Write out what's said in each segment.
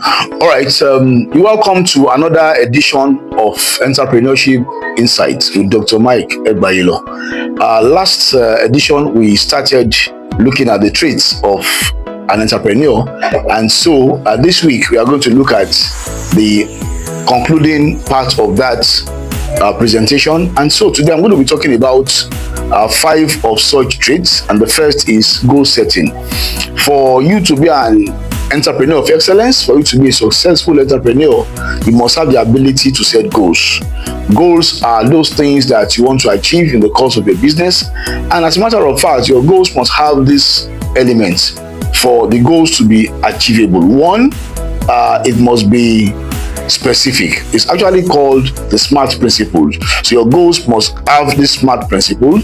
All right, you're welcome to another edition of Entrepreneurship Insights with Dr. Mike Egbayelo. Last edition, we started looking at the traits of an entrepreneur, and so this week we are going to look at the concluding part of that presentation. And so today I'm going to be talking about 5 of such traits, and the first is goal setting. For you to be an entrepreneur of excellence, for you to be a successful entrepreneur, you must have the ability to set goals. Goals are those things that you want to achieve in the course of your business, and as a matter of fact, your goals must have this element for the goals to be achievable. One, it must be specific. It's actually called the SMART principle. So your goals must have this SMART principle.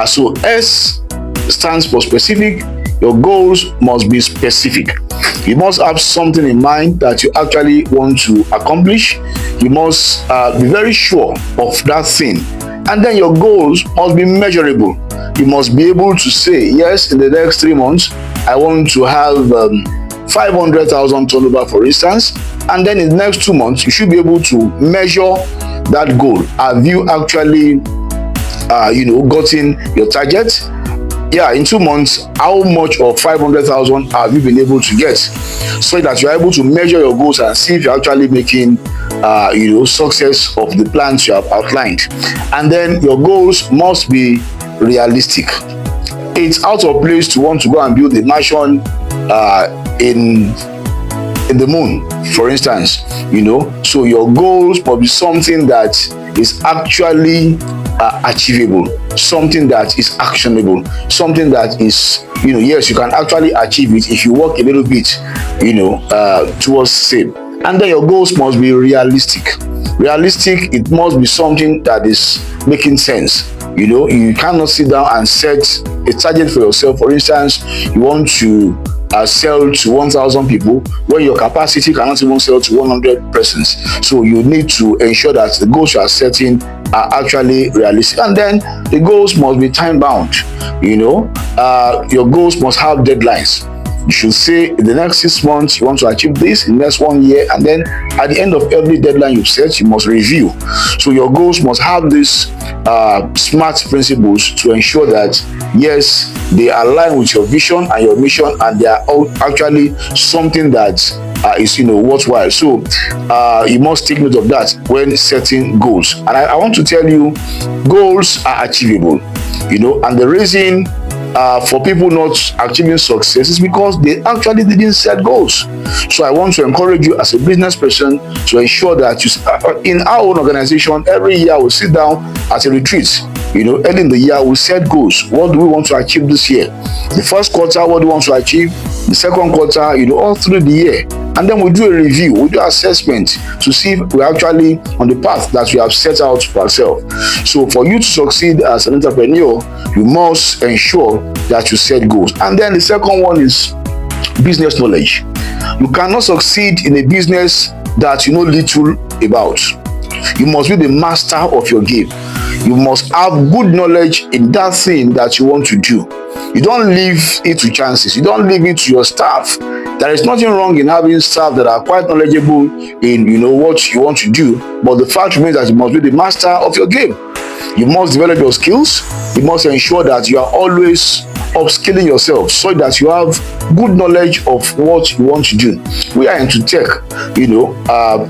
So S stands for specific. Your goals must be specific. You must have something in mind that you actually want to accomplish. You must be very sure of that thing. And then your goals must be measurable. You must be able to say, yes, in the next 3 months, I want to have 500,000 turnover, for instance. And then in the next 2 months, you should be able to measure that goal. Have you actually, gotten your target? Yeah, in 2 months, how much of 500,000 have you been able to get, so that you're able to measure your goals and see if you're actually making, success of the plans you have outlined. And then your goals must be realistic. It's out of place to want to go and build a mansion in the moon, for instance. So your goals must be something that is actually achievable, something that is actionable, something that is, yes, you can actually achieve it if you work a little bit, towards same. And then your goals must be realistic. Realistic, it must be something that is making sense. You cannot sit down and set a target for yourself. For instance, you want to sell to 1,000 people when your capacity cannot even sell to 100 persons. So you need to ensure that the goals you are setting are actually realistic. And then the goals must be time bound. Your goals must have deadlines. You should say in the next 6 months you want to achieve this, in the next 1 year, and then at the end of every deadline you've set, you must review. So your goals must have these SMART principles to ensure that, yes, they align with your vision and your mission, and they are actually something that is worthwhile. So you must take note of that when setting goals. And I want to tell you, goals are achievable. And the reason for people not achieving success is because they actually didn't set goals. So I want to encourage you as a business person to ensure that in our own organization, every year we'll sit down at a retreat. Early in the year, we'll set goals. What do we want to achieve this year? The first quarter, what do we want to achieve? The second quarter, all through the year. And then we do a review, we do assessment to see if we're actually on the path that we have set out for ourselves. So for you to succeed as an entrepreneur, you must ensure that you set goals. And then the second one is business knowledge. You cannot succeed in a business that you know little about. You must be the master of your game. You must have good knowledge in that thing that you want to do. You don't leave it to chances. You don't leave it to your staff. There is nothing wrong in having staff that are quite knowledgeable in what you want to do, but the fact remains that you must be the master of your game. You must develop your skills. You must ensure that you are always upskilling yourself so that you have good knowledge of what you want to do. We are into tech,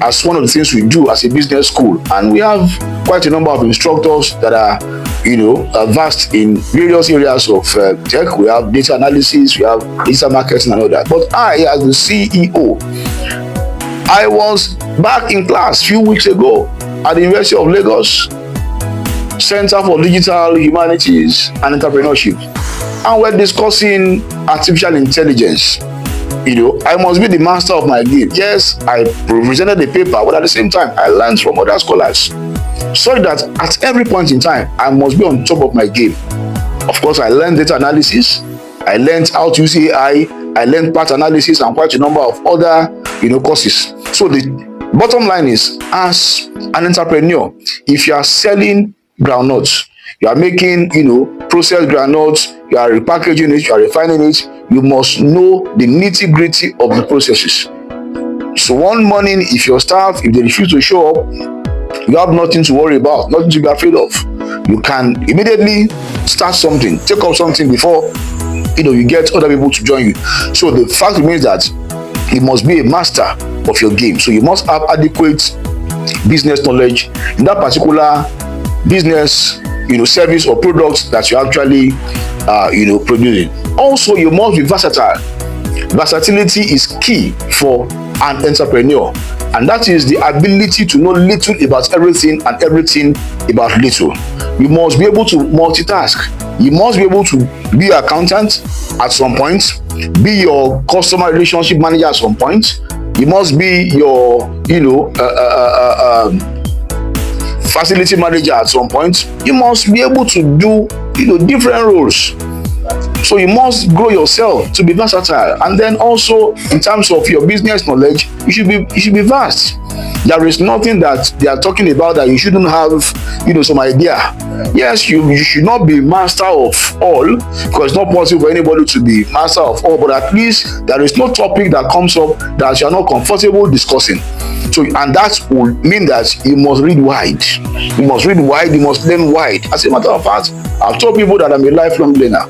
as one of the things we do as a business school, and we have quite a number of instructors that are vast in various areas of tech. We have data analysis, we have digital marketing and all that. But I, as the CEO, I was back in class a few weeks ago at the University of Lagos, Center for Digital Humanities and Entrepreneurship, and we're discussing artificial intelligence. I must be the master of my game. Yes, I presented the paper, but at the same time, I learned from other scholars, so that at every point in time, I must be on top of my game. Of course, I learned data analysis. I learned how to use AI. I learned part analysis and quite a number of other, courses. So the bottom line is, as an entrepreneur, if you are selling groundnuts, you are making, processed groundnuts, you are repackaging it, you are refining it, you must know the nitty-gritty of the processes. So one morning, if your staff, if they refuse to show up, you have nothing to worry about, nothing to be afraid of. You can immediately start something, take up something before you get other people to join you. So the fact remains that you must be a master of your game. So you must have adequate business knowledge in that particular business, service or product that you're actually producing. Also, you must be versatile. Versatility is key for an entrepreneur, and that is the ability to know little about everything and everything about little. You must be able to multitask. You must be able to be your accountant at some point, be your customer relationship manager at some point. You must be your facility manager at some point. You must be able to do different roles. So you must grow yourself to be versatile. And then also, in terms of your business knowledge, you should be vast. There is nothing that they are talking about that you shouldn't have some idea. Yes, you should not be master of all, because it's not possible for anybody to be master of all, but at least there is no topic that comes up that you are not comfortable discussing. So, and that will mean that you must read wide. You must read wide, you must learn wide. As a matter of fact, I've told people that I'm a lifelong learner.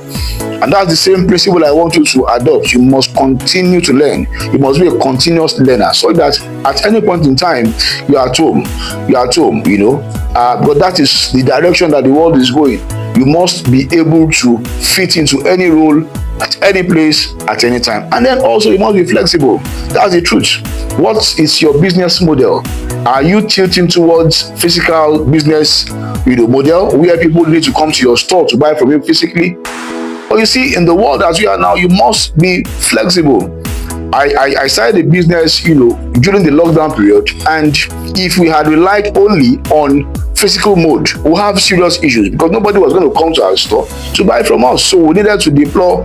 And that's the same principle I want you to adopt. You must continue to learn. You must be a continuous learner, so that at any point in time, you are at home. But that is the direction that the world is going. You must be able to fit into any role, at any place, at any time. And then also, you must be flexible. That's the truth. What is your business model? Are you tilting towards physical business model, where people need to come to your store to buy from you physically? But you see, in the world as we are now, you must be flexible. I started a business, during the lockdown period, and if we had relied only on physical mode, we'll have serious issues, because nobody was going to come to our store to buy from us. So we needed to deploy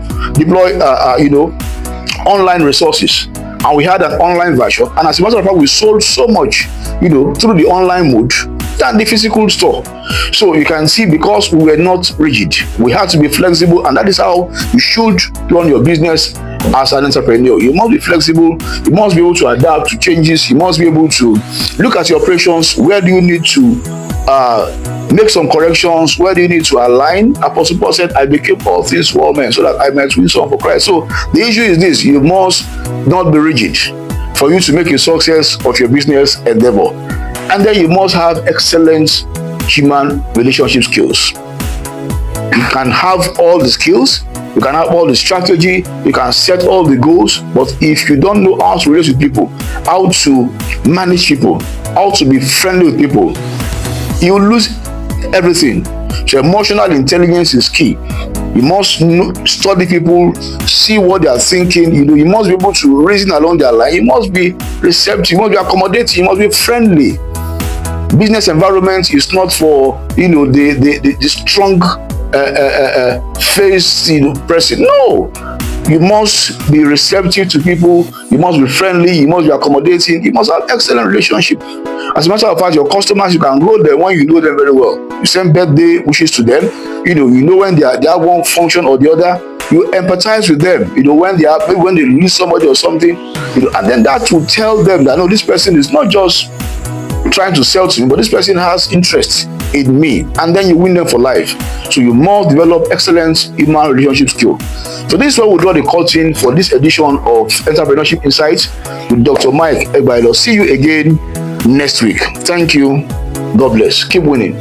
online resources, and we had an online version. And as a matter of fact, we sold so much, through the online mode than the physical store. So you can see, because we were not rigid, we had to be flexible, and that is how you should run your business as an entrepreneur. You must be flexible. You must be able to adapt to changes. You must be able to look at your operations. Where do you need to make some corrections? Where do you need to align? Apostle Paul said, I became all things for all men, so that I might win some for Christ. So the issue is this: you must not be rigid for you to make a success of your business endeavor. And then you must have excellent human relationship skills. You can have all the skills, you can have all the strategy, you can set all the goals, but if you don't know how to relate with people, how to manage people, how to be friendly with people, you will lose everything. So emotional intelligence is key. You must study people, see what they are thinking. You must be able to reason along their line. You must be receptive, you must be accommodating, you must be friendly. Business environment is not for the strong face person. No, you must be receptive to people. You must be friendly. You must be accommodating. You must have excellent relationship. As a matter of fact, your customers, you can grow them when you know them very well. You send birthday wishes to them. You know when they have one function or the other. You empathize with them. When they lose somebody or something. And then that will tell them that, no, this person is not just trying to sell to me, but this person has interest in me, and then you win them for life. So you must develop excellent human relationship skill. So this is where we draw the curtain for this edition of Entrepreneurship Insights with Dr. Mike Egbayelo. See you again next week. Thank you. God bless. Keep winning.